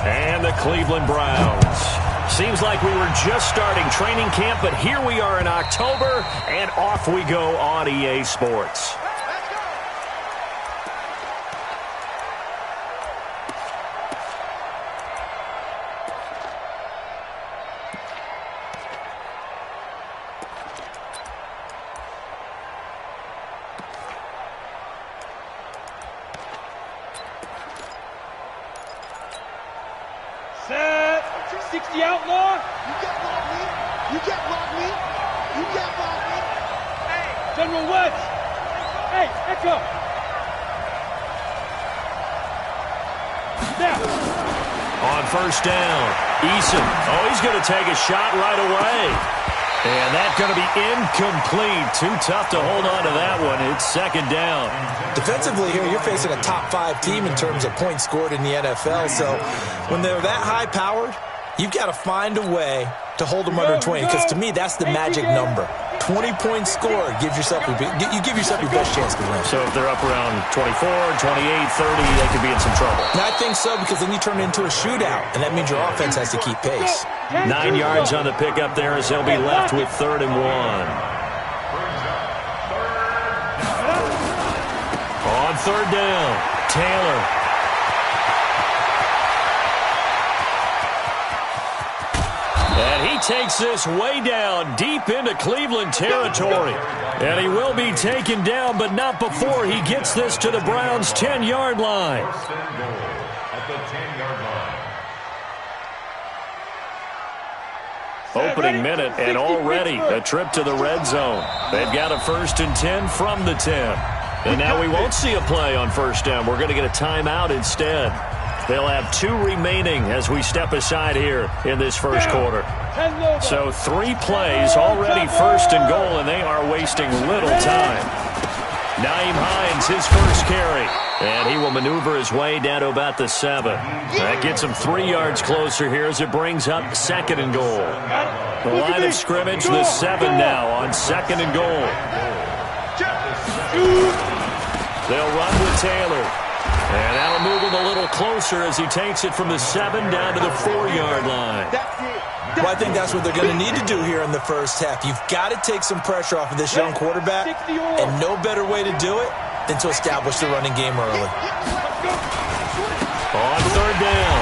And the Cleveland Browns. Seems like we were just starting training camp, but here we are in October, and off we go on EA Sports. Set. 60 outlaw. You can't block me. You can't block me. You can't block me. Hey, General Woods. Hey, Echo. Now. On first down, Eason. Oh, he's going to take a shot right away. And that's going to be incomplete. Too tough to hold on to that one. It's second down. Defensively here, you're facing a top-5 team in terms of points scored in the NFL. So when they're that high-powered, you've got to find a way to hold them under 20. Because to me, that's the magic number. 20 points scored, you give yourself your best chance to win. So if they're up around 24, 28, 30, they could be in some trouble. And I think so, because then you turn it into a shootout, and that means your offense has to keep pace. 9 yards on the pickup there as they'll be left with 3rd and 1. On 3rd down, Taylor. And he takes this way down, deep into Cleveland territory. And he will be taken down, but not before he gets this to the Browns' 10-yard line. Opening minute, and already a trip to the red zone. They've got a 1st and 10 from the 10. And now we won't see a play on first down. We're going to get a timeout instead. They'll have 2 remaining as we step aside here in this first quarter. So 3 plays, already 1st and goal, and they are wasting little time. Nyheim Hines, his first carry. And he will maneuver his way down to about the 7. That gets him 3 yards closer here as it brings up 2nd and goal. The line of scrimmage, the 7 now on 2nd and goal. They'll run with Taylor. And that'll move him a little closer as he takes it from the 7 down to the 4-yard line. Well, I think that's what they're going to need to do here in the first half. You've got to take some pressure off of this young quarterback, and no better way to do it than to establish the running game early. On 3rd down,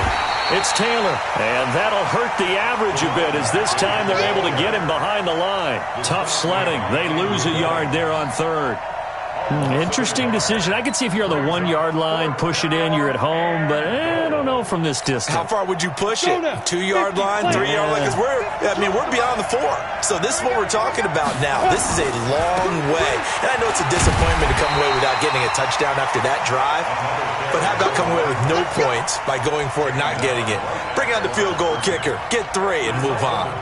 it's Taylor, and that'll hurt the average a bit as this time they're able to get him behind the line. Tough sledding. They lose a yard there on 3rd. Interesting decision. I could see if you're on the 1-yard line, push it in, you're at home, but I don't know from this distance. How far would you push it? 2-yard line, 3-yard line? Because we're beyond the 4. So this is what we're talking about now. This is a long way. And I know it's a disappointment to come away without getting a touchdown after that drive. But how about coming away with no points by going for it, not getting it? Bring out the field goal kicker, get 3, and move on.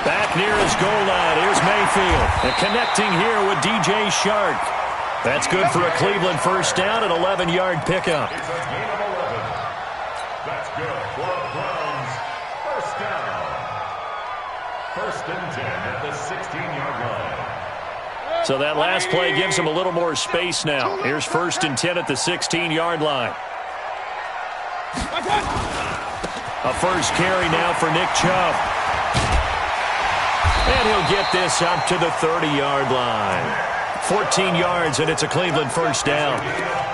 Back near his goal line. Here's Mayfield. And connecting here with DJ Shark. That's good for a Cleveland first down, an 11-yard pickup. It's a gain of 11. That's good for the Browns. First down. 1st and 10 at the 16-yard line. So that last play gives him a little more space now. Here's 1st and 10 at the 16-yard line. A first carry now for Nick Chubb. And he'll get this up to the 30-yard line. 14 yards, and it's a Cleveland first down.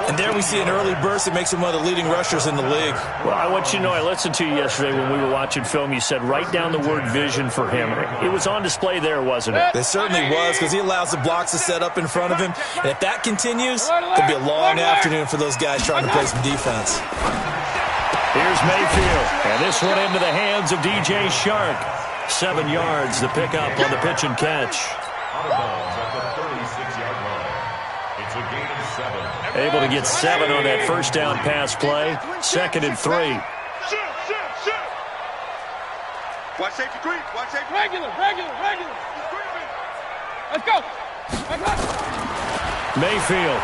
And there we see an early burst that makes him one of the leading rushers in the league. Well, I want you to know, I listened to you yesterday when we were watching film. You said write down the word vision for him. It was on display there, wasn't it? It certainly was, because he allows the blocks to set up in front of him. And if that continues, it'll be a long afternoon for those guys trying to play some defense. Here's Mayfield, and this one into the hands of DJ Shark. 7 yards, the pickup on the pitch and catch. Out of bounds at the 36-yard line. It's a gain of 7. Able to get 7 on that first down pass play. 2nd and 3. Watch safety creep. Watch safety. Regular. Let's go. Mayfield.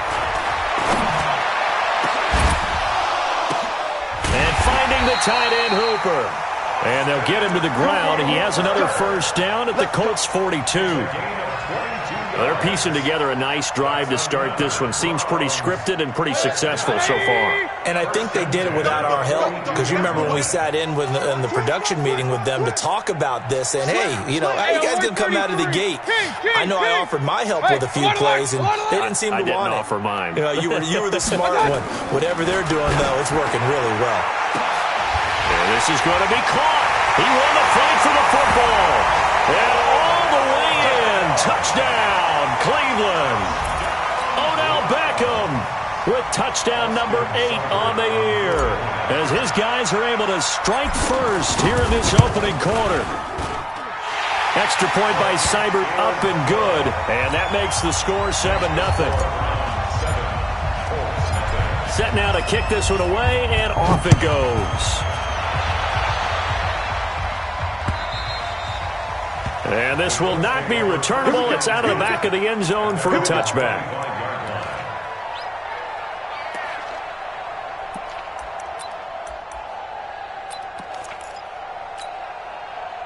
And finding the tight end Hooper. And they'll get him to the ground. He has another first down at the Colts 42. They're piecing together a nice drive to start this one. Seems pretty scripted and pretty successful so far. And I think they did it without our help, because you remember when we sat in the production meeting with them to talk about this, and hey, you know, how you guys going to come out of the gate? I know I offered my help with a few plays, and they didn't seem to want it. I didn't offer mine. You know, you were the smart one. Whatever they're doing, though, it's working really well. And this is going to be caught. He won the fight for the football. And all the way in. Touchdown, Cleveland. Odell Beckham with touchdown number 8 on the year, as his guys are able to strike first here in this opening quarter. Extra point by Seibert, up and good, and that makes the score 7-0. Set now to kick this one away, and off it goes. And this will not be returnable. It's out of the back of the end zone for a touchback.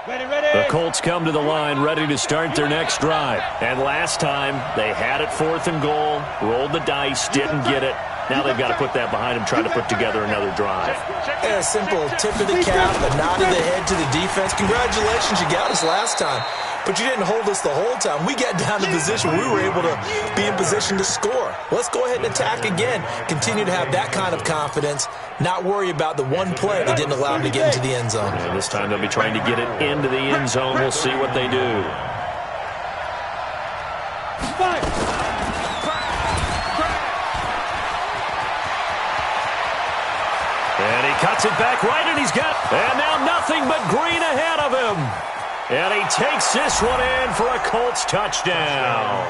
The Colts come to the line ready to start their next drive. And last time, they had it 4th and goal, rolled the dice, didn't get it. Now they've got to put that behind them, try to put together another drive. And a simple tip of the cap, a nod of the head to the defense. Congratulations, you got us last time. But you didn't hold us the whole time. We got down to position. We were able to be in position to score. Let's go ahead and attack again. Continue to have that kind of confidence. Not worry about the one play that didn't allow them to get into the end zone. And this time they'll be trying to get it into the end zone. We'll see what they do. And he cuts it back right, and he's got... And now nothing but green ahead of him. And he takes this one in for a Colts touchdown.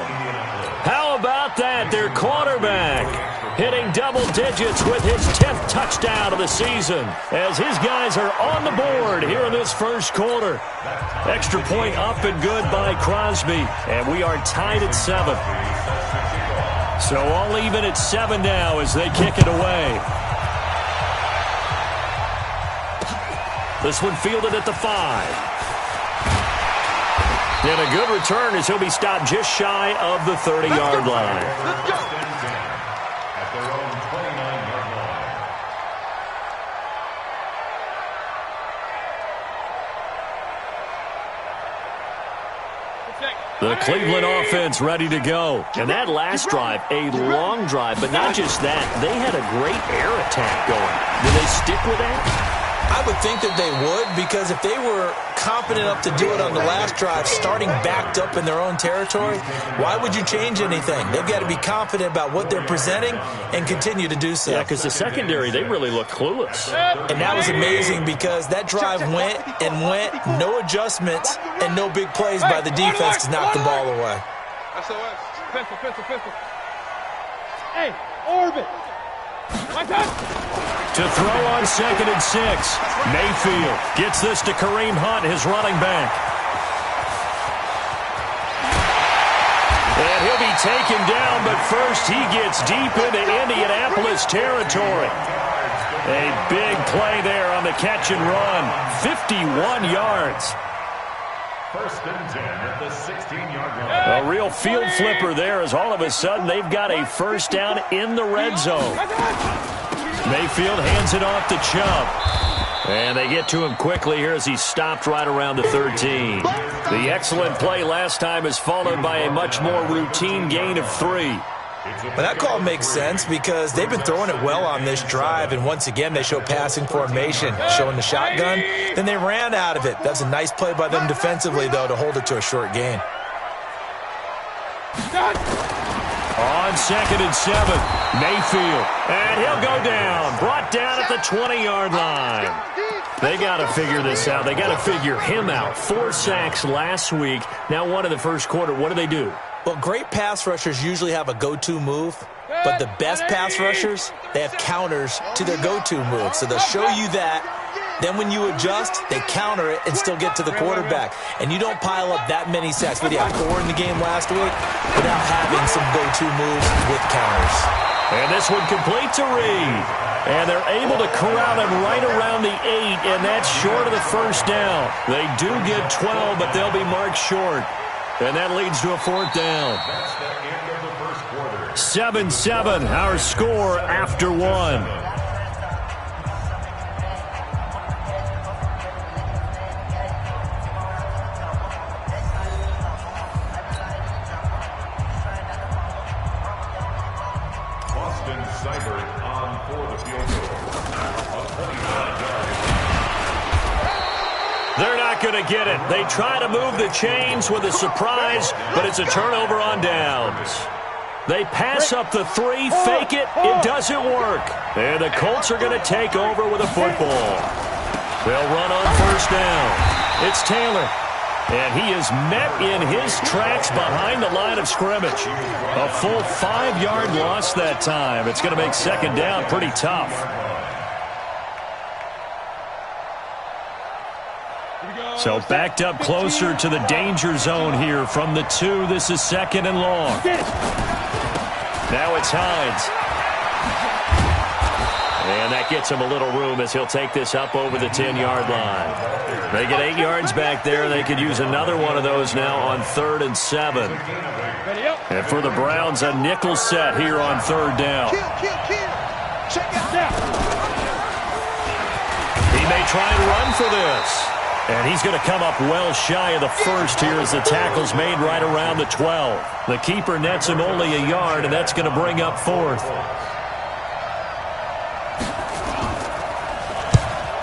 How about that? Their quarterback hitting double digits with his 10th touchdown of the season, as his guys are on the board here in this first quarter. Extra point up and good by Crosby, and we are tied at 7. So all even at 7 now as they kick it away. This one fielded at the 5. And a good return as he'll be stopped just shy of the 30-yard line. At their own 29-yard line. The Cleveland offense ready to go. And that last drive, a long drive, but not just that. They had a great air attack going. Will they stick with that? I would think that they would, because if they were competent enough to do it on the last drive, starting backed up in their own territory, why would you change anything? They've got to be confident about what they're presenting and continue to do so. Yeah, because the secondary, they really look clueless. And that was amazing, because that drive went and went, no adjustments and no big plays by the defense to knock the ball away. SOS. Pistol. Hey, orbit. My time. To throw on 2nd and 6. Mayfield gets this to Kareem Hunt, his running back. And he'll be taken down, but first he gets deep into Indianapolis territory. A big play there on the catch and run. 51 yards. 1st and 10 at the 16-yard line. A real field flipper there, as all of a sudden they've got a first down in the red zone. Mayfield hands it off to Chubb. And they get to him quickly here as he's stopped right around the 13. The excellent play last time is followed by a much more routine gain of 3. But that call makes sense, because they've been throwing it well on this drive, and once again they show passing formation, showing the shotgun. Then they ran out of it. That's a nice play by them defensively, though, to hold it to a short gain. On 2nd and 7, Mayfield. And he'll go down. Brought down at the 20-yard line. They got to figure this out. They got to figure him out. 4 sacks last week. Now one in the first quarter. What do? Well, great pass rushers usually have a go-to move, but the best pass rushers, they have counters to their go-to move. So they'll show you that, Then when you adjust, they counter it and still get to the quarterback. And you don't pile up that many sacks. We had 4 in the game last week without having some go-to moves with counters. And this one complete to Reed. And they're able to corral him right around the 8, and that's short of the first down. They do get 12, but they'll be marked short. And that leads to a 4th down. That's the end of the first quarter. 7-7, our score after 1. They're not going to get it. They try to move the chains with a surprise, but it's a turnover on downs. They pass up the 3, fake it. It doesn't work. And the Colts are going to take over with a football. They'll run on first down. It's Taylor. And he is met in his tracks behind the line of scrimmage. A full 5-yard loss that time. It's going to make second down pretty tough. So backed up closer to the danger zone here from the 2. This is 2nd and long. Now it's Hines. And that gets him a little room as he'll take this up over the 10-yard line. They get 8 yards back there. They could use another one of those now on 3rd and 7. And for the Browns, a nickel set here on 3rd down. He may try and run for this. And he's going to come up well shy of the first here as the tackle's made right around the 12. The keeper nets him only a yard, and that's going to bring up 4th.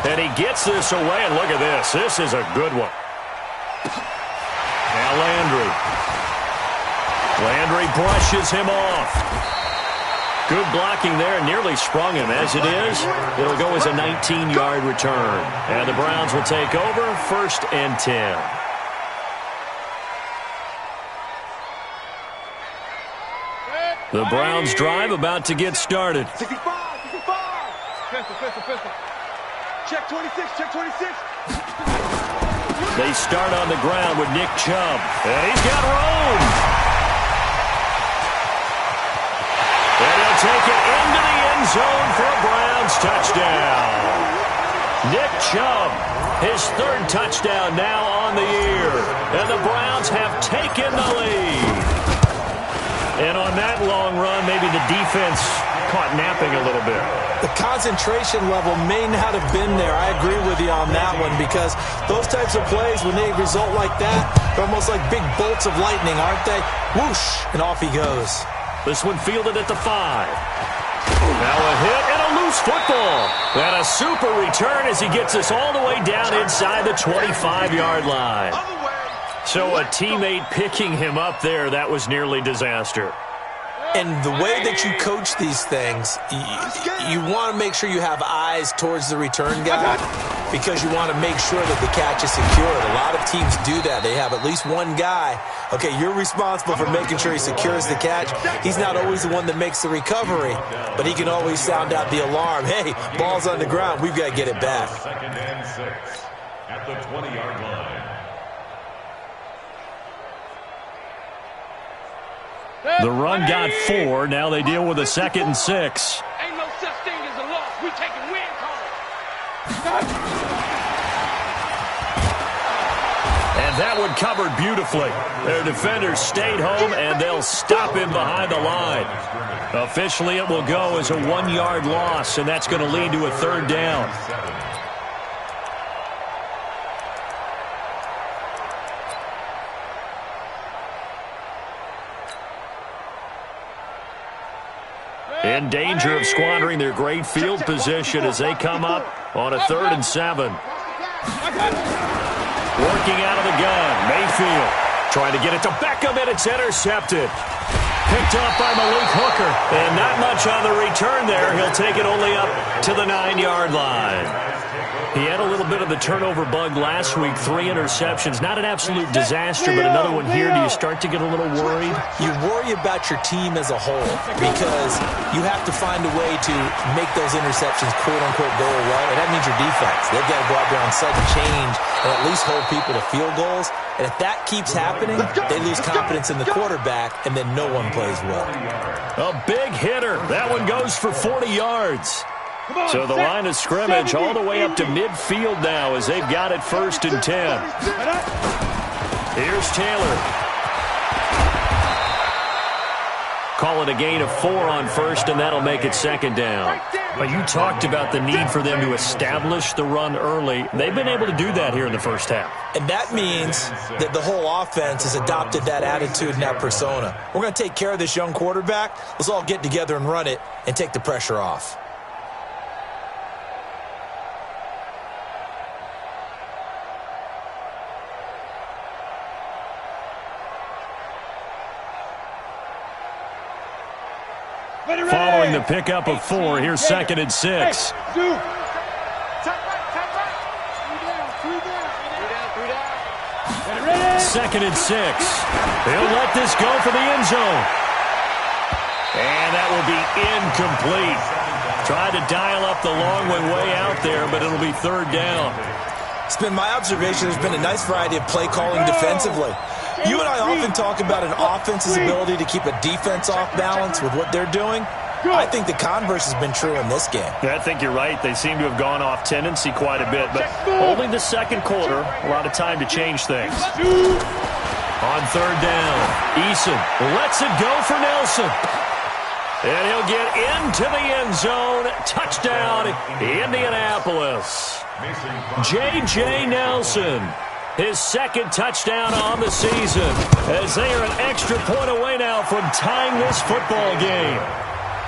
And he gets this away, and look at this. This is a good one. Now Landry. Landry brushes him off. Good blocking there, nearly sprung him. As it is, it'll go as a 19-yard return. And the Browns will take over 1st and 10. The Browns drive about to get started. 65. Pistol. Check 26, check 26. They start on the ground with Nick Chubb. And he's got room. And he'll take it into the end zone for a Browns touchdown. Nick Chubb, his 3rd touchdown now on the year. And the Browns have taken the lead. And on that long run, maybe the defense caught napping a little bit. The concentration level may not have been there. I agree with you on that one because those types of plays, when they result like that, they're almost like big bolts of lightning, aren't they? Whoosh, and off he goes. This one fielded at the 5. Now a hit and a loose football. And a super return as he gets us all the way down inside the 25-yard line. So a teammate picking him up there, that was nearly disaster. And the way that you coach these things, you want to make sure you have eyes towards the return guy because you want to make sure that the catch is secured. A lot of teams do that. They have at least one guy. Okay, you're responsible for making sure he secures the catch. He's not always the one that makes the recovery, but he can always sound out the alarm. Hey, ball's on the ground. We've got to get it back. 2nd and 6 at the 20-yard line. The run got 4. Now they deal with a 2nd and 6. Ain't no such thing as a loss. We taking wins home. And that one covered beautifully. Their defenders stayed home, and they'll stop him behind the line. Officially, it will go as a 1-yard loss, and that's going to lead to a 3rd down. In danger of squandering their great field position as they come up on a 3rd and 7. Working out of the gun, Mayfield trying to get it to Beckham, and it's intercepted. Picked off by Malik Hooker, and not much on the return there. He'll take it only up to the 9-yard line. He had a little bit of the turnover bug last week, 3 interceptions. Not an absolute disaster, but another one here. Do you start to get a little worried? You worry about your team as a whole because you have to find a way to make those interceptions, quote-unquote, go away, and that means your defense. They've got to go out there on sudden change and at least hold people to field goals. And if that keeps happening, they lose confidence in the quarterback, and then no one plays well. A big hitter. That one goes for 40 yards. So the line of scrimmage all the way up to midfield now as they've got it 1st and 10. Here's Taylor. Call it a gain of 4 on 1st, and that'll make it 2nd down. But you talked about the need for them to establish the run early. They've been able to do that here in the first half. And that means that the whole offense has adopted that attitude and that persona. We're going to take care of this young quarterback. Let's all get together and run it and take the pressure off. Following the pickup of 4, here's 2nd and 6. Second and 6. He'll let this go for the end zone. And that will be incomplete. Tried to dial up the long one way out there, but it'll be 3rd down. It's been my observation there's been a nice variety of play calling defensively. You and I often talk about an offense's ability to keep a defense off balance with what they're doing. I think the converse has been true in this game. Yeah, I think you're right. They seem to have gone off tendency quite a bit, but only the 2nd quarter, a lot of time to change things. On 3rd down, Eason lets it go for Nelson. And he'll get into the end zone. Touchdown, Indianapolis. J.J. Nelson, his 2nd touchdown on the season, as they are an extra point away now from tying this football game.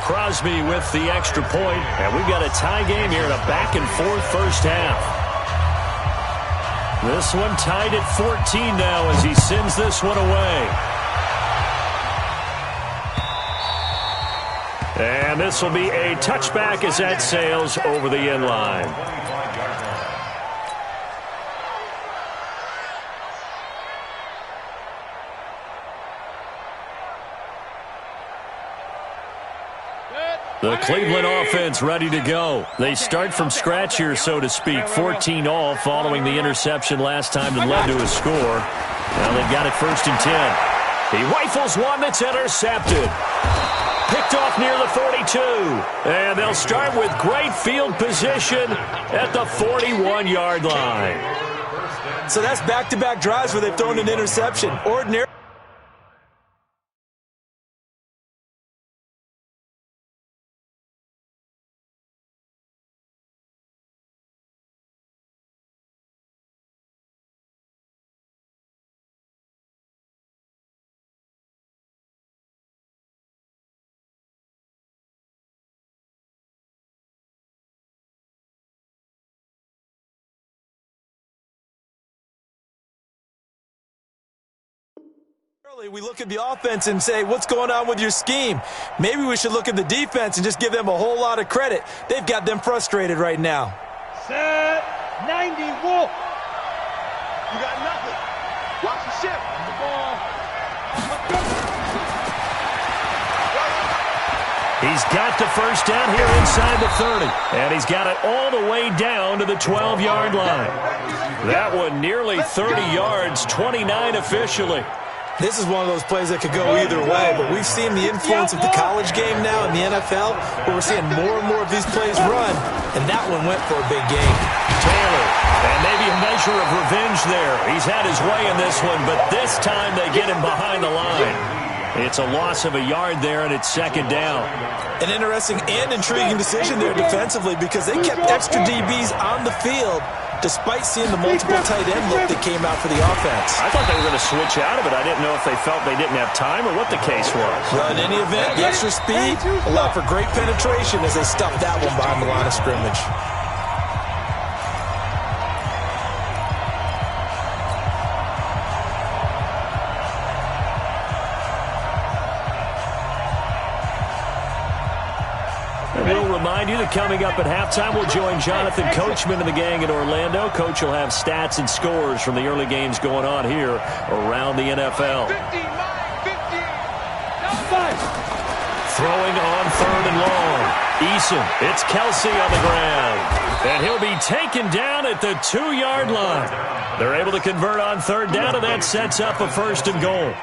Crosby with the extra point, and we've got a tie game here in a back-and-forth first half. This one tied at 14 now as he sends this one away. And this will be a touchback as that sails over the end line. The Cleveland offense ready to go. They start from scratch here, so to speak. 14 all following the interception last time that led to a score. Now they've got it 1st and 10. He rifles one that's intercepted. Picked off near the 42. And they'll start with great field position at the 41-yard line. So that's back-to-back drives where they've thrown an interception. Ordinary. We look at the offense and say, what's going on with your scheme? Maybe we should look at the defense and just give them a whole lot of credit. They've got them frustrated right now. Set 90, Wolf. You got nothing. Watch the ship. The ball. He's got the first down here inside the 30. And he's got it all the way down to the 12-yard line. That one nearly 30 yards, 29 officially. This is one of those plays that could go either way, but we've seen the influence of the college game now in the NFL, where we're seeing more and more of these plays run, and that one went for a big gain. Taylor, and maybe a measure of revenge there. He's had his way in this one, but this time they get him behind the line. It's a loss of a yard there, and it's 2nd down. An interesting and intriguing decision there defensively because they kept extra DBs on the field despite seeing the multiple tight end look that came out for the offense. I thought they were going to switch out of it. I didn't know if they felt they didn't have time or what the case was. Well, in any event, the extra speed allowed for great penetration as they stuffed that one behind the line of scrimmage. We'll remind you that coming up at halftime, we'll join Jonathan Coachman and the gang in Orlando. Coach will have stats and scores from the early games going on here around the NFL. 50, 50. Throwing on 3rd and long. Eason, it's Kelsey on the ground. And he'll be taken down at the 2-yard line. They're able to convert on 3rd down, and that sets up a 1st and goal.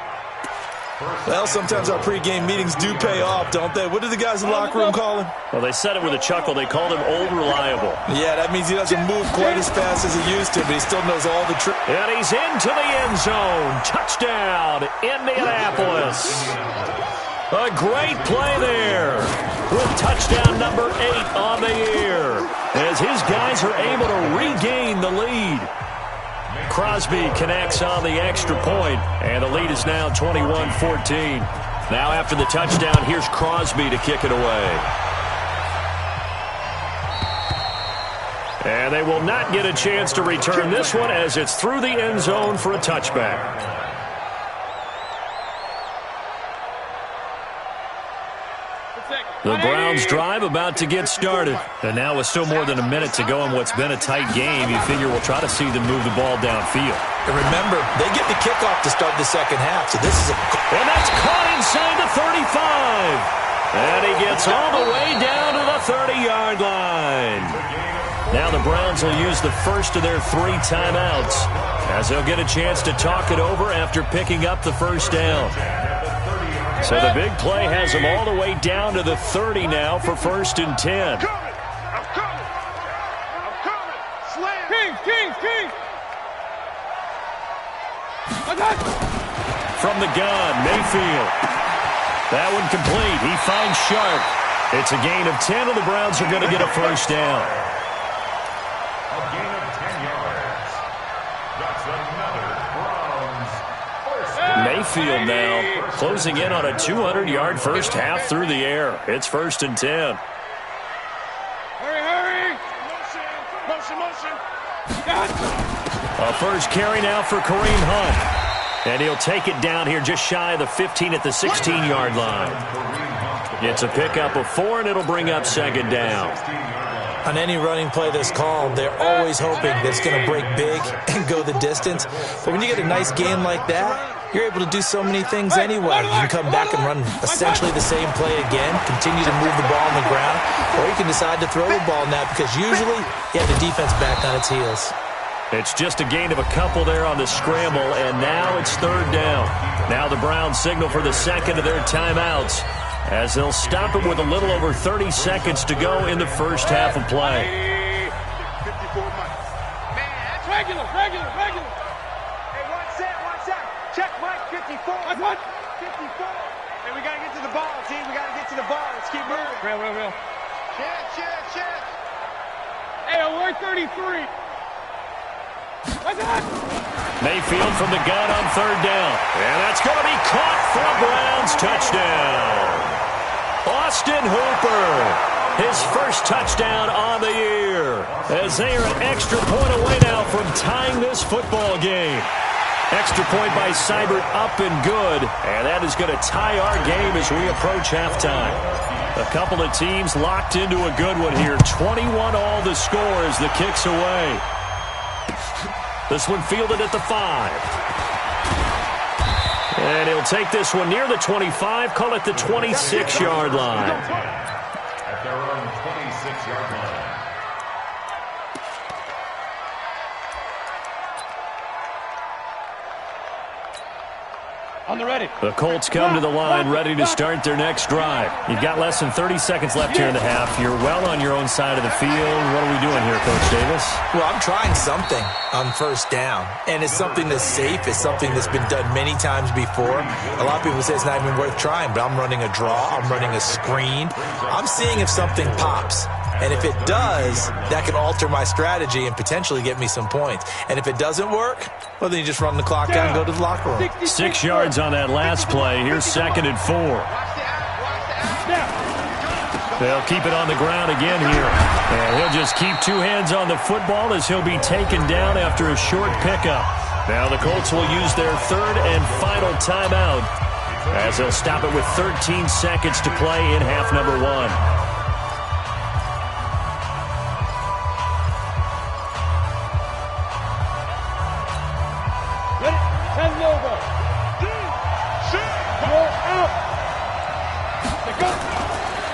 Well, sometimes our pregame meetings do pay off, don't they? What do the guys in the locker room call him? Well, they said it with a chuckle. They called him Old Reliable. Yeah, that means he doesn't move quite as fast as he used to, but he still knows all the tricks. And he's into the end zone. Touchdown, Indianapolis. A great play there with touchdown number 8 on the year as his guys are able to regain the lead. Crosby connects on the extra point, and the lead is now 21-14. Now after the touchdown, here's Crosby to kick it away. And they will not get a chance to return this one as it's through the end zone for a touchback. The Browns drive about to get started. And now with still more than a minute to go in what's been a tight game, you figure we'll try to see them move the ball downfield. And remember, they get the kickoff to start the second half, so this is a... And that's caught inside the 35. And he gets all the way down to the 30-yard line. Now the Browns will use the first of their 3 timeouts as they'll get a chance to talk it over after picking up the first down. So the big play has them all the way down to the 30 now for 1st and 10. I'm coming. Slam. King. From the gun, Mayfield. That one complete. He finds Sharp. It's a gain of 10, and the Browns are going to get a first down. A gain of 10 yards. That's another Browns first down. Mayfield now closing in on a 200-yard first half through the air. It's 1st and 10. Hurry. Motion. A first carry now for Kareem Hunt. And he'll take it down here just shy of the 15 at the 16-yard line. It's a pickup of 4, and it'll bring up 2nd down. On any running play that's called, they're always hoping that it's going to break big and go the distance. But when you get a nice game like that, you're able to do so many things anyway. You can come back and run essentially the same play again, continue to move the ball on the ground, or you can decide to throw the ball now because usually you have the defense back on its heels. It's just a gain of a couple there on the scramble, and now it's 3rd down. Now the Browns signal for the second of their timeouts as they'll stop it with a little over 30 seconds to go in the first half of play. 54 Mike. Man, that's regular. Hey, watch that. Check Mike, 54. What? 54. Hey, we got to get to the ball, team. We got to get to the ball. Let's keep moving. Real. Check. Hey, we're 33. Mayfield from the gun on 3rd down. And that's going to be caught for a Browns touchdown. Austin Hooper, his first touchdown on the year, as they are an extra point away now from tying this football game. Extra point by Seibert up and good, and that is going to tie our game as we approach halftime. A couple of teams locked into a good one here. 21 all the score as the kick's away. This one fielded at the 5. And he'll take this one near the 25, call it the 26-yard line. At their own 26-yard line. On the ready. The Colts come to the line ready to start their next drive. You've got less than 30 seconds left here in the half. You're well on your own side of the field. What are we doing here, Coach Davis? Well, I'm trying something on 1st down, and it's something that's safe. It's something that's been done many times before. A lot of people say it's not even worth trying, but I'm running a draw. I'm running a screen. I'm seeing if something pops. And if it does, that can alter my strategy and potentially get me some points. And if it doesn't work, well, then you just run the clock out and go to the locker room. 6 yards on that last play. Here's 2nd and 4. They'll keep it on the ground again here. And he'll just keep 2 hands on the football as he'll be taken down after a short pickup. Now the Colts will use their 3rd and final timeout as they'll stop it with 13 seconds to play in half number 1.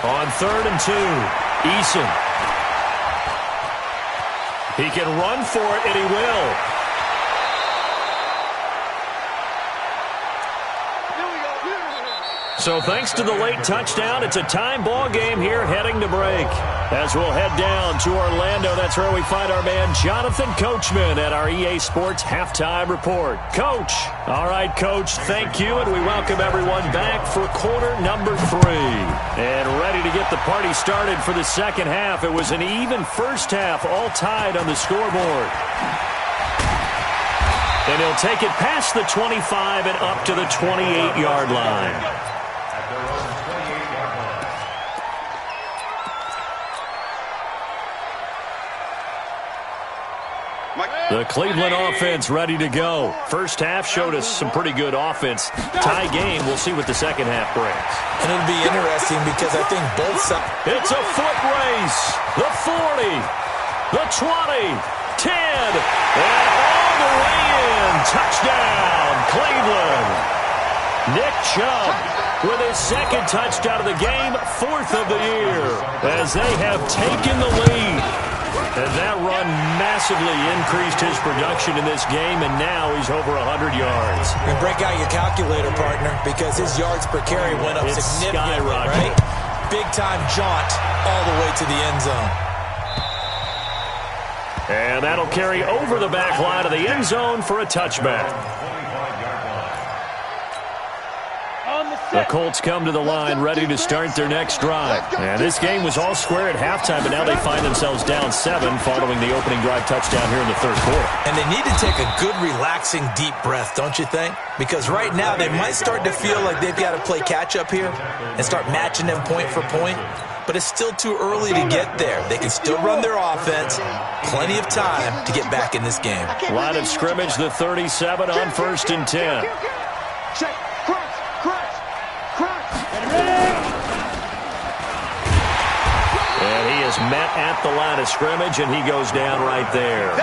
On 3rd and 2, Eason. He can run for it, and he will. So thanks to the late touchdown, it's a time ball game here heading to break. As we'll head down to Orlando, that's where we find our man Jonathan Coachman at our EA Sports Halftime Report. Coach. All right, Coach, thank you, and we welcome everyone back for quarter number 3. And ready to get the party started for the second half. It was an even first half, all tied on the scoreboard. And he'll take it past the 25 and up to the 28-yard line. The Cleveland offense ready to go. First half showed us some pretty good offense. Tie game. We'll see what the second half brings. And it'll be interesting because I think both sides. It's a foot race. The 40, the 20, 10, and all the way in. Touchdown, Cleveland. Nick Chubb with his second touchdown of the game, 4th of the year, as they have taken the lead. And that run massively increased his production in this game, and now he's over 100 yards. And break out your calculator, partner, because his yards per carry went up significantly, right? Big-time jaunt all the way to the end zone. And that'll carry over the back line of the end zone for a touchback. The Colts come to the line ready to start their next drive. And this game was all square at halftime, but now they find themselves down 7 following the opening drive touchdown here in the third quarter. And they need to take a good, relaxing, deep breath, don't you think? Because right now they might start to feel like they've got to play catch-up here and start matching them point for point. But it's still too early to get there. They can still run their offense. Plenty of time to get back in this game. Line of scrimmage, the 37 on 1st and 10. And he is met at the line of scrimmage, and he goes down right there.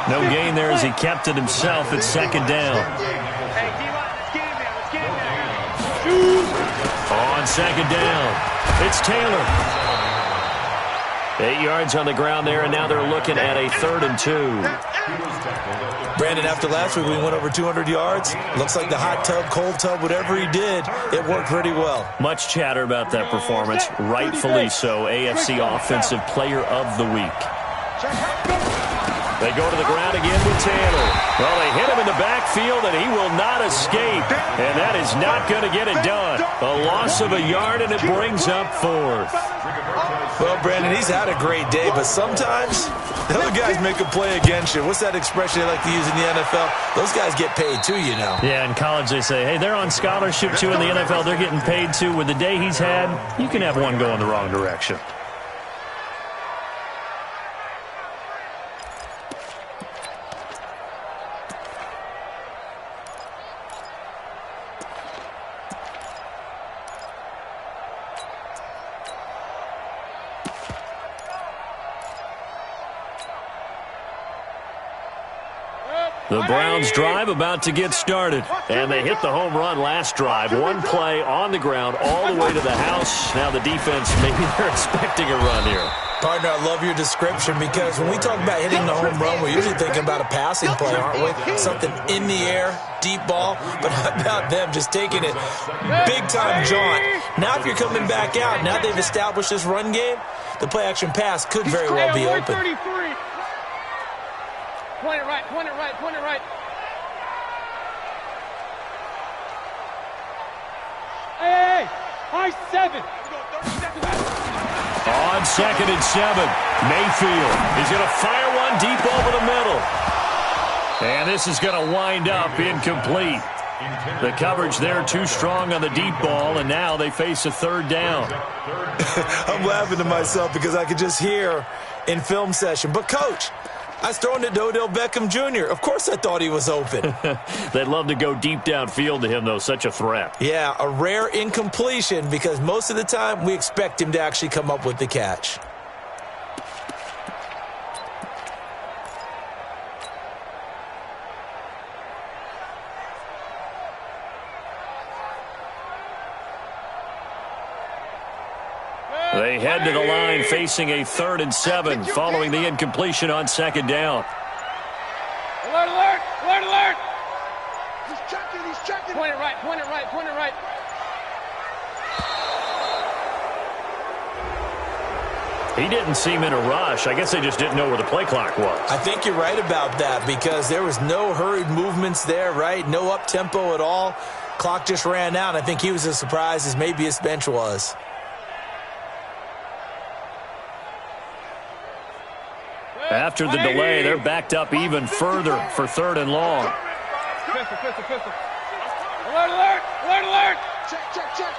No gain there as he kept it himself at 2nd down. On 2nd down, it's Taylor. 8 yards on the ground there, and now they're looking at a 3rd and 2. Brandon, after last week, we went over 200 yards. Looks like the hot tub, cold tub, whatever he did, it worked pretty well. Much chatter about that performance. Rightfully so. AFC Offensive Player of the Week. They go to the ground again with Taylor. Well, they hit him in the backfield, and he will not escape. And that is not going to get it done. A loss of a yard, and it brings up 4th. Well, Brandon, he's had a great day, but sometimes the other guys make a play against you. What's that expression they like to use in the NFL? Those guys get paid too, you know. Yeah, in college they say, hey, they're on scholarship too. In the NFL, they're getting paid too. With the day he's had, you can have one go in the wrong direction. The Browns drive about to get started, and they hit the home run last drive. One play on the ground all the way to the house. Now the defense, maybe they're expecting a run here. Partner, I love your description because when we talk about hitting the home run, we're usually thinking about a passing play, aren't we? Something in the air, deep ball. But how about them just taking it big-time jaunt? Now if you're coming back out, now they've established this run game, the play-action pass could very well be open. Point it right, point it right, point it right. Hey, high 7. On 2nd and 7, Mayfield is going to fire one deep over the middle. And this is going to wind up incomplete. The coverage there too strong on the deep ball, and now they face a 3rd down. I'm laughing to myself because I could just hear in film session, but Coach, I was throwing to Odell Beckham Jr. Of course I thought he was open. They'd love to go deep downfield to him, though. Such a threat. Yeah, a rare incompletion because most of the time we expect him to actually come up with the catch. They head to the line facing a 3rd and 7 following the incompletion on 2nd down. Alert, alert, alert, alert. He's checking. Point it right, point it right, point it right. He didn't seem in a rush. I guess they just didn't know where the play clock was. I think you're right about that because there was no hurried movements there, right? No up-tempo at all. Clock just ran out. I think he was as surprised as maybe his bench was. After the delay, they're backed up even further for 3rd and long. Pistol. Alert, alert, alert, alert.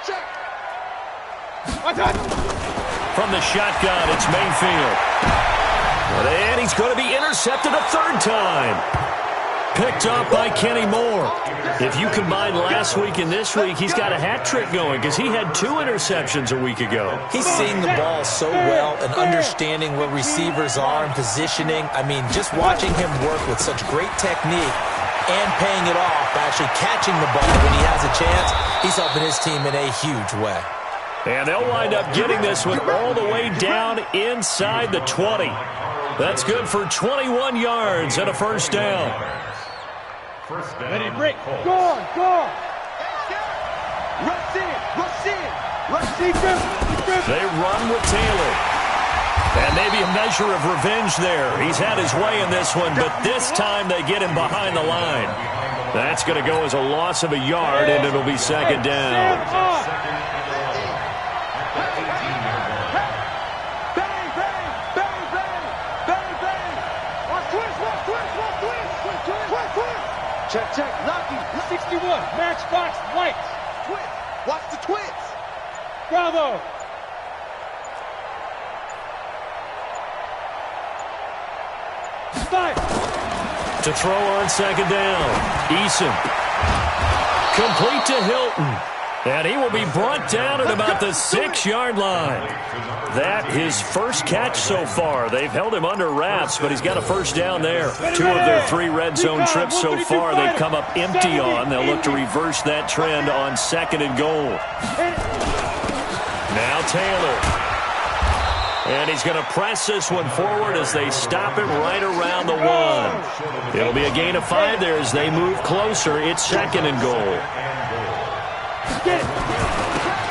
Check. Watch out. From the shotgun, it's Mayfield. And he's going to be intercepted a 3rd time. Picked up by Kenny Moore. If you combine last week and this week, he's got a hat trick going because he had 2 interceptions a week ago. He's seeing the ball so well and understanding where receivers are and positioning. I mean, just watching him work with such great technique and paying it off by actually catching the ball when he has a chance, he's helping his team in a huge way. And they'll wind up getting this one all the way down inside the 20. That's good for 21 yards and a 1st down. Ready to break. Go on. Rush in. They run with Taylor. And maybe a measure of revenge there. He's had his way in this one, but this time they get him behind the line. That's going to go as a loss of a yard, and it'll be 2nd down. Check. Lucky. 61. Matchbox lights. Twins. Watch the twins. Bravo. Five. To throw on 2nd down. Eason. Complete to Hilton. And he will be brought down at about the 6-yard line. That his first catch so far. They've held him under wraps, but he's got a 1st down there. 2 of their 3 red zone trips so far they've come up empty on. They'll look to reverse that trend on 2nd and goal. Now Taylor. And he's going to press this one forward as they stop him right around the 1. It'll be a gain of 5 there as they move closer. It's 2nd and goal.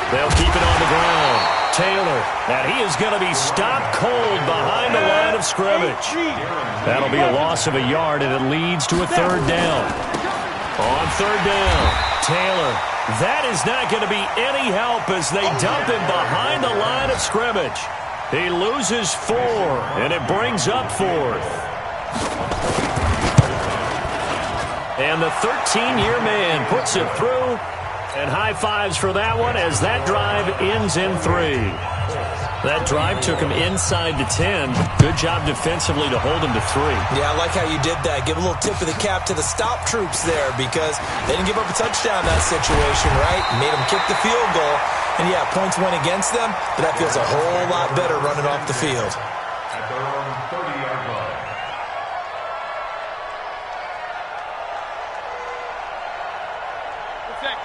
They'll keep it on the ground. Taylor, and he is going to be stopped cold behind the line of scrimmage. That'll be a loss of a yard, and it leads to a 3rd down. On 3rd down, Taylor. That is not going to be any help as they dump him behind the line of scrimmage. He loses 4, and it brings up 4th. And the 13-year man puts it through. And high fives for that one as that drive ends in 3. That drive took him inside the 10. Good job defensively to hold him to 3. Yeah, I like how you did that. Give a little tip of the cap to the stop troops there because they didn't give up a touchdown in that situation, right? Made them kick the field goal. And, yeah, points went against them, but that feels a whole lot better running off the field. At their own 30-yard line.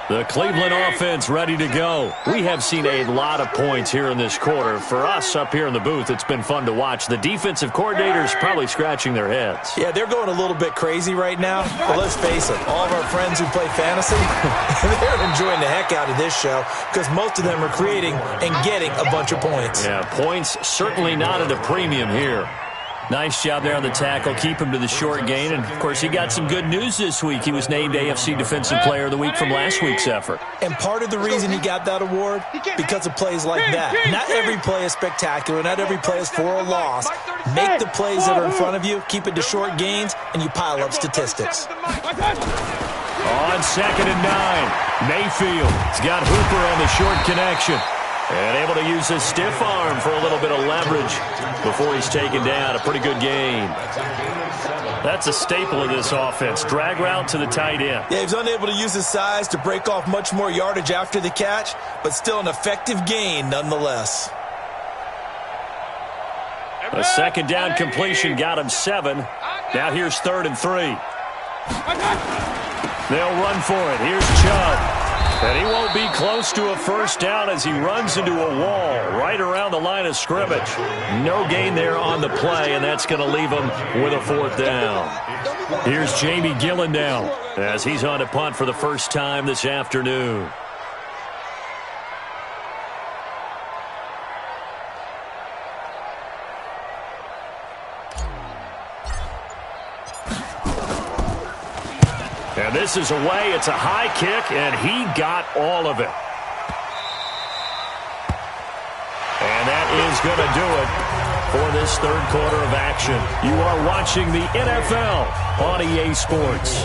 The Cleveland offense ready to go. We have seen a lot of points here in this quarter. For us up here in the booth, it's been fun to watch. The defensive coordinators probably scratching their heads. Yeah, they're going a little bit crazy right now. But let's face it, all of our friends who play fantasy, they're enjoying the heck out of this show because most of them are creating and getting a bunch of points. Yeah, points certainly not at a premium here. Nice job there on the tackle. Keep him to the short gain. And, of course, he got some good news this week. He was named AFC Defensive Player of the Week from last week's effort. And part of the reason he got that award, because of plays like that. Not every play is spectacular. Not every play is for a loss. Make the plays that are in front of you, keep it to short gains, and you pile up statistics. On 2nd and 9, Mayfield has got Hooper on the short connection. And able to use his stiff arm for a little bit of leverage before he's taken down. A pretty good gain. That's a staple of this offense. Drag route to the tight end. Yeah, he's unable to use his size to break off much more yardage after the catch, but still an effective gain nonetheless. A 2nd down completion got him 7. Now here's 3rd and 3. They'll run for it. Here's Chubb. And he won't be close to a first down as he runs into a wall right around the line of scrimmage. No gain there on the play, and that's going to leave him with a fourth down. Here's Jamie Gillen now as he's on to punt for the first time this afternoon. And this is away. It's a high kick, and he got all of it. And that is going to do it for this third quarter of action. You are watching the NFL on EA Sports.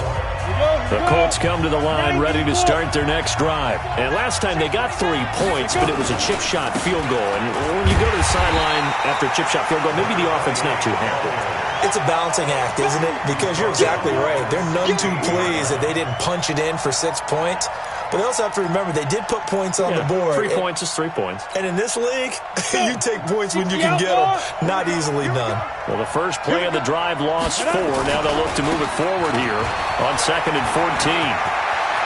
The Colts come to the line ready to start their next drive. And last time they got 3 points, but it was a chip shot field goal. And when you go to the sideline after a chip shot field goal, maybe the offense not too happy. It's a balancing act, isn't it? Because you're exactly right. They're none too pleased that they didn't punch it in for 6 points. But they also have to remember they did put points on the board. 3 points is 3 points. And in this league, you take points when you can get them. Not easily done. Well, the first play of the drive lost 4. Now they'll look to move it forward here on 2nd and 14.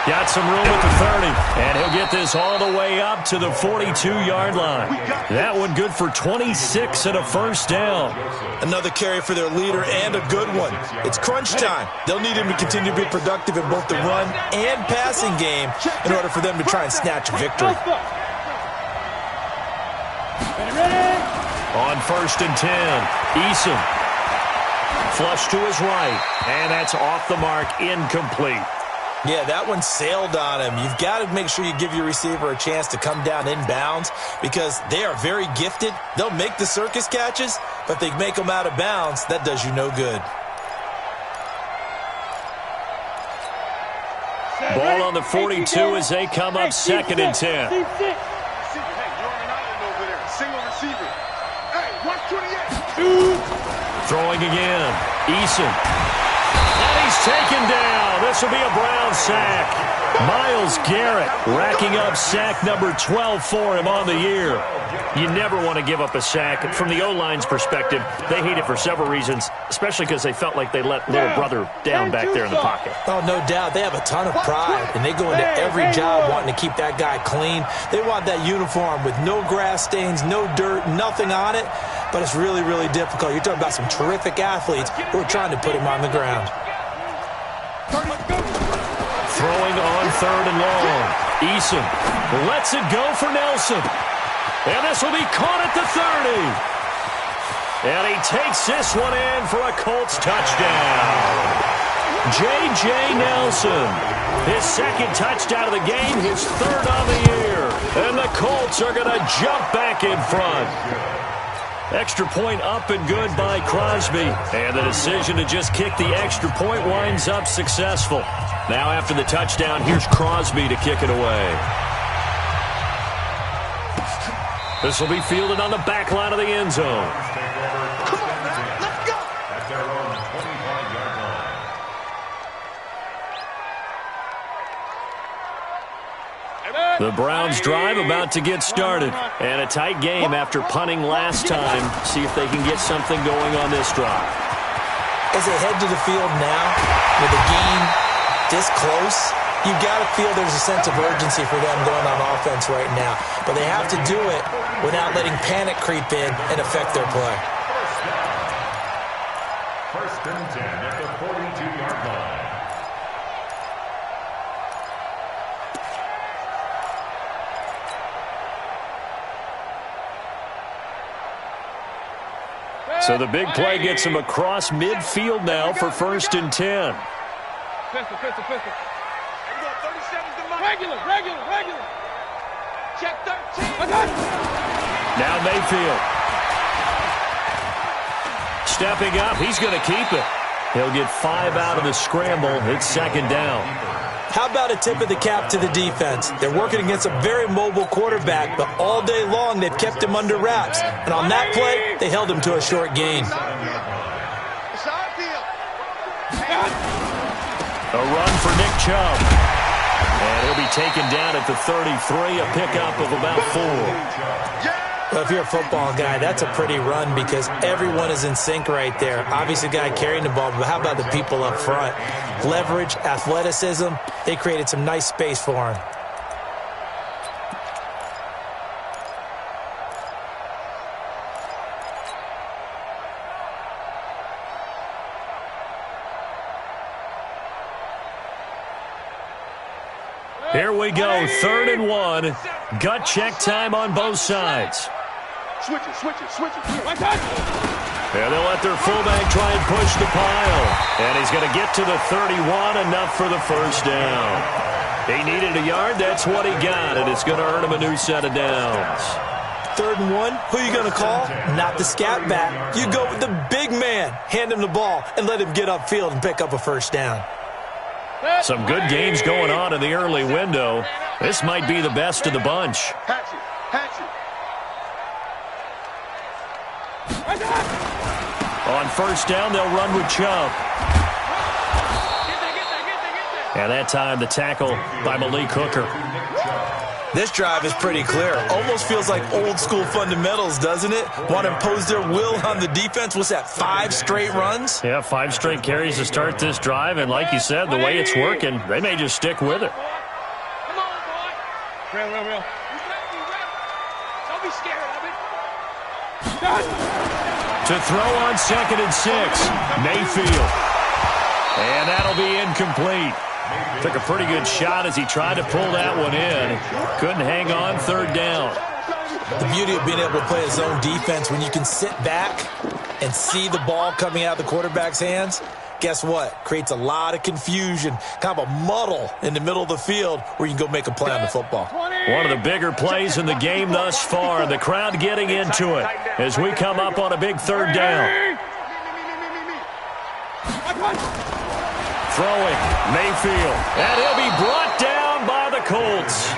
Got some room at the 30, and he'll get this all the way up to the 42-yard line. That one good for 26 and a first down. Another carry for their leader and a good one. It's crunch time. They'll need him to continue to be productive in both the run and passing game in order for them to try and snatch a victory. On 1st and 10, Eason. Flush to his right, and that's off the mark, incomplete. Yeah, that one sailed on him. You've got to make sure you give your receiver a chance to come down inbounds because they are very gifted. They'll make the circus catches, but if they make them out of bounds, that does you no good. Ball on the 42 as they come up 2nd and 10. Hey, you're on an island over there. Single receiver. Hey, watch 28. Throwing again. Eason. And he's taken down. This will be a Brown sack. Myles Garrett racking up sack number 12 for him on the year. You never want to give up a sack. From the O-line's perspective, they hate it for several reasons, especially because they felt like they let little brother down back there in the pocket. Oh, no doubt. They have a ton of pride, and they go into every job wanting to keep that guy clean. They want that uniform with no grass stains, no dirt, nothing on it, but it's really, really difficult. You're talking about some terrific athletes who are trying to put him on the ground. Throwing on 3rd and long. Eason lets it go for Nelson. And this will be caught at the 30. And he takes this one in for a Colts touchdown. J.J. Nelson, his 2nd touchdown of the game, his 3rd on the year. And the Colts are going to jump back in front. Extra point up and good by Crosby. And the decision to just kick the extra point winds up successful. Now after the touchdown, here's Crosby to kick it away. This will be fielded on the back line of the end zone. Come on, man. Let's go. At their own 25-yard line. The Browns drive about to get started. And a tight game after punting last time. See if they can get something going on this drive. As they head to the field now, with the game this close, you've got to feel there's a sense of urgency for them going on offense right now. But they have to do it without letting panic creep in and affect their play. First and 10 at the 42-yard line. So the big play gets him across midfield now for 1st and 10. Pistol. We got 37 to mine. Regular. Check 13. Now Mayfield. Stepping up, he's going to keep it. He'll get 5 out of the scramble. It's 2nd down. How about a tip of the cap to the defense? They're working against a very mobile quarterback, but all day long they've kept him under wraps. And on that play, they held him to a short gain. It's our deal. A run for Nick Chubb. And he'll be taken down at the 33, a pickup of about 4. Well, if you're a football guy, that's a pretty run because everyone is in sync right there. Obviously, the guy carrying the ball, but how about the people up front? Leverage, athleticism, they created some nice space for him. Here we go, 3rd and 1. Gut check time on both sides. Switch it. And they'll let their fullback try and push the pile. And he's going to get to the 31, enough for the first down. He needed a yard, that's what he got, and it's going to earn him a new set of downs. 3rd and 1, who are you going to call? Not the scat back. You go with the big man. Hand him the ball and let him get upfield and pick up a first down. Some good games going on in the early window. This might be the best of the bunch. Hatch it. On first down, they'll run with Chubb. And that time, the tackle by Malik Hooker. This drive is pretty clear. Almost feels like old school fundamentals, doesn't it? Want to impose their will on the defense. What's that, 5 straight runs? Yeah, 5 straight carries to start this drive. And like you said, the way it's working, they may just stick with it. Come on, boy. Real. Don't be scared of it. To throw on 2nd and 6, Mayfield. And that'll be incomplete. Took a pretty good shot as he tried to pull that one in. Couldn't hang on, 3rd down. The beauty of being able to play a zone defense, when you can sit back and see the ball coming out of the quarterback's hands, guess what? Creates a lot of confusion, kind of a muddle in the middle of the field where you can go make a play on the football. One of the bigger plays in the game thus far. The crowd getting into it as we come up on a big 3rd down. Throwing, Mayfield, and he'll be brought down by the Colts.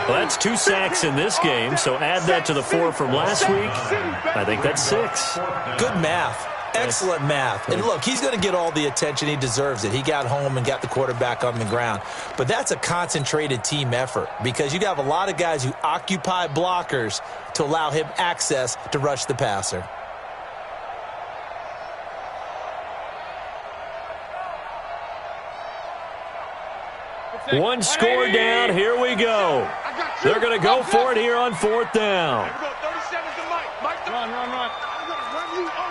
Well, that's 2 sacks in this game, so add that to the 4 from last week. I think that's 6. Good math. Excellent math. And look, he's going to get all the attention. He deserves it. He got home and got the quarterback on the ground. But that's a concentrated team effort because you have a lot of guys who occupy blockers to allow him access to rush the passer. One score down. Here we go. They're going to go for it here on 4th down. 37's the Mike. Run.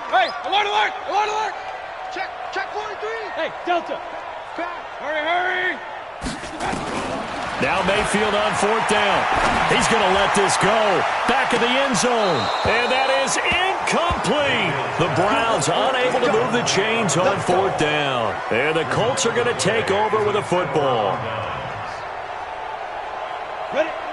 Hey, alert. Check 43. Hey, Delta. Back. Hurry. Now Mayfield on 4th down. He's going to let this go. Back of the end zone. And that is incomplete. The Browns unable to move the chains on 4th down. And the Colts are going to take over with a football.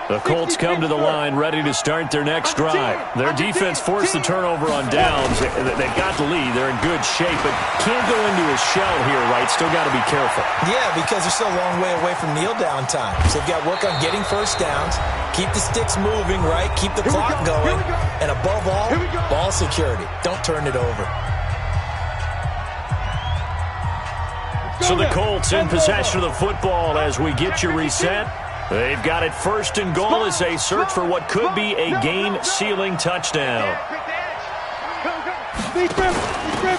The Colts come to the line ready to start their next drive. Their defense forced the turnover on downs. They've got the lead. They're in good shape, but can't go into a shell here, right? Still got to be careful. Yeah, because they're still a long way away from kneel down time. So they've got to work on getting first downs, keep the sticks moving, right? Keep the clock going. And above all, ball security. Don't turn it over. So the Colts in possession of the football as we get you reset. They've got it 1st and goal as they search for what could be a game-sealing touchdown.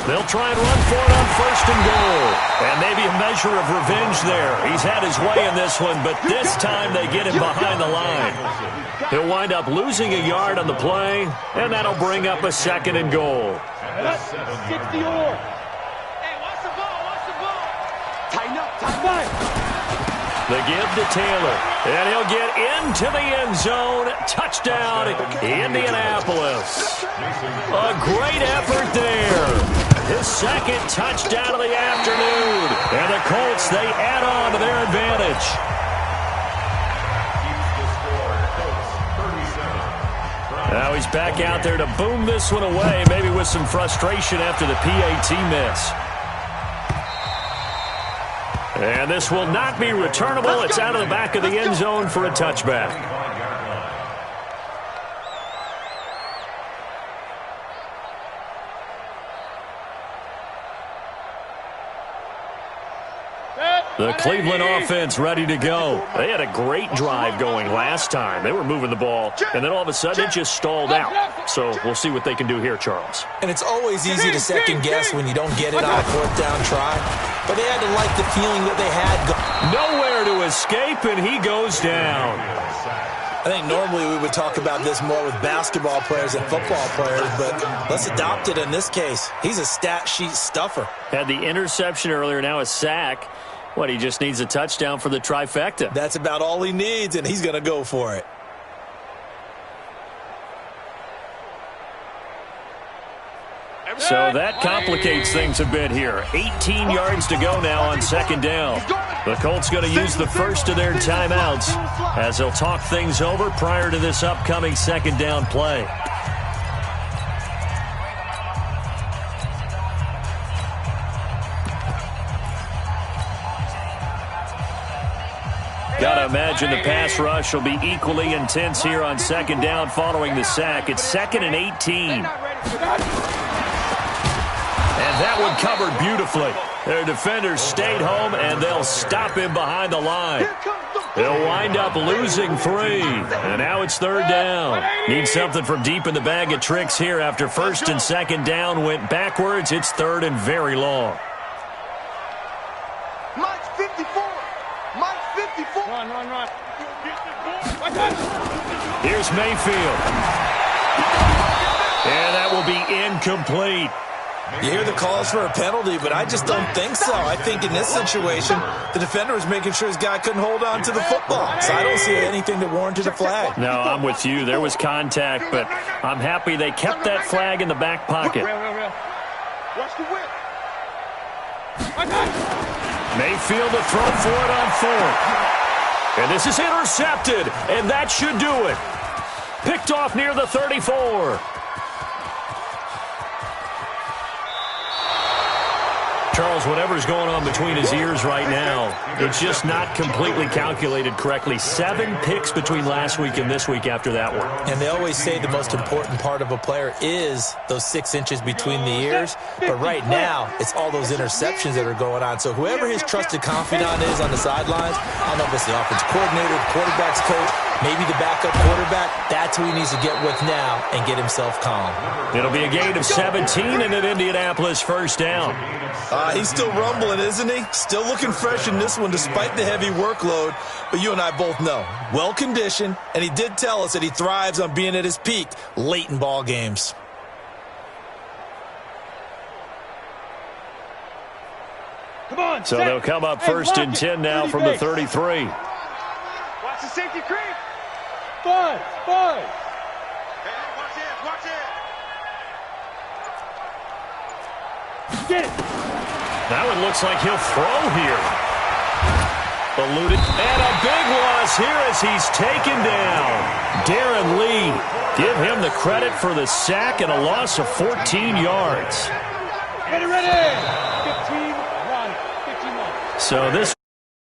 They'll try and run for it on 1st and goal. And maybe a measure of revenge there. He's had his way in this one, but this time they get him behind the line. He'll wind up losing a yard on the play, and that'll bring up a 2nd and goal. 60 or. Hey, watch the ball. Tighten up. The give to Taylor, and he'll get into the end zone. Touchdown, Indianapolis. A great effort there. His 2nd touchdown of the afternoon. And the Colts, they add on to their advantage. Now he's back out there to boom this one away, maybe with some frustration after the PAT miss. And this will not be returnable. It's out of the back of the end zone for a touchback. The Cleveland offense ready to go. They had a great drive going last time. They were moving the ball, and then all of a sudden it just stalled out. So we'll see what they can do here, Charles. And it's always easy to second guess when you don't get it on a 4th down try. But they had to like the feeling that they had. Nowhere to escape, and he goes down. I think normally we would talk about this more with basketball players and football players, but let's adopt it in this case. He's a stat sheet stuffer. Had the interception earlier, now a sack. He just needs a touchdown for the trifecta. That's about all he needs, and he's going to go for it. So that complicates things a bit here. 18 yards to go now on second down. The Colts going to use the first of their timeouts as they'll talk things over prior to this upcoming second down play. Got to imagine the pass rush will be equally intense here on second down following the sack. It's 2nd and 18. And that one covered beautifully. Their defenders stayed home, and they'll stop him behind the line. They'll wind up losing 3. And now it's 3rd down. Need something from deep in the bag of tricks here after 1st and 2nd down went backwards. It's 3rd and very long. Mike's 54. Mike's 54. Run. Here's Mayfield. And that will be incomplete. You hear the calls for a penalty, but I just don't think so. I think in this situation, the defender was making sure his guy couldn't hold on to the football. So I don't see anything that warranted a flag. No, I'm with you. There was contact, but I'm happy they kept that flag in the back pocket. Watch the whip. Mayfield to throw for it on 4th. And this is intercepted, and that should do it. Picked off near the 34. Charles, whatever's going on between his ears right now, it's just not completely calculated correctly. 7 picks between last week and this week after that one. And they always say the most important part of a player is those 6 inches between the ears. But right now, it's all those interceptions that are going on. So whoever his trusted confidant is on the sidelines, I don't know if it's the offense coordinator, the quarterback's coach, maybe the backup quarterback, that's who he needs to get with now and get himself calm. It'll be a gain of 17 and an Indianapolis 1st down. He's still rumbling, isn't he? Still looking fresh in this one despite the heavy workload. But you and I both know, well-conditioned, and he did tell us that he thrives on being at his peak late in ball games. Come on. So they'll come up 1st and 10 now from the 33. Watch the safety creep. 5. Hey, watch it. Get it. That one looks like he'll throw here. Eluded. And a big loss here as he's taken down. Darren Lee. Give him the credit for the sack and a loss of 14 yards. Ready. 15 1. 15 1. So this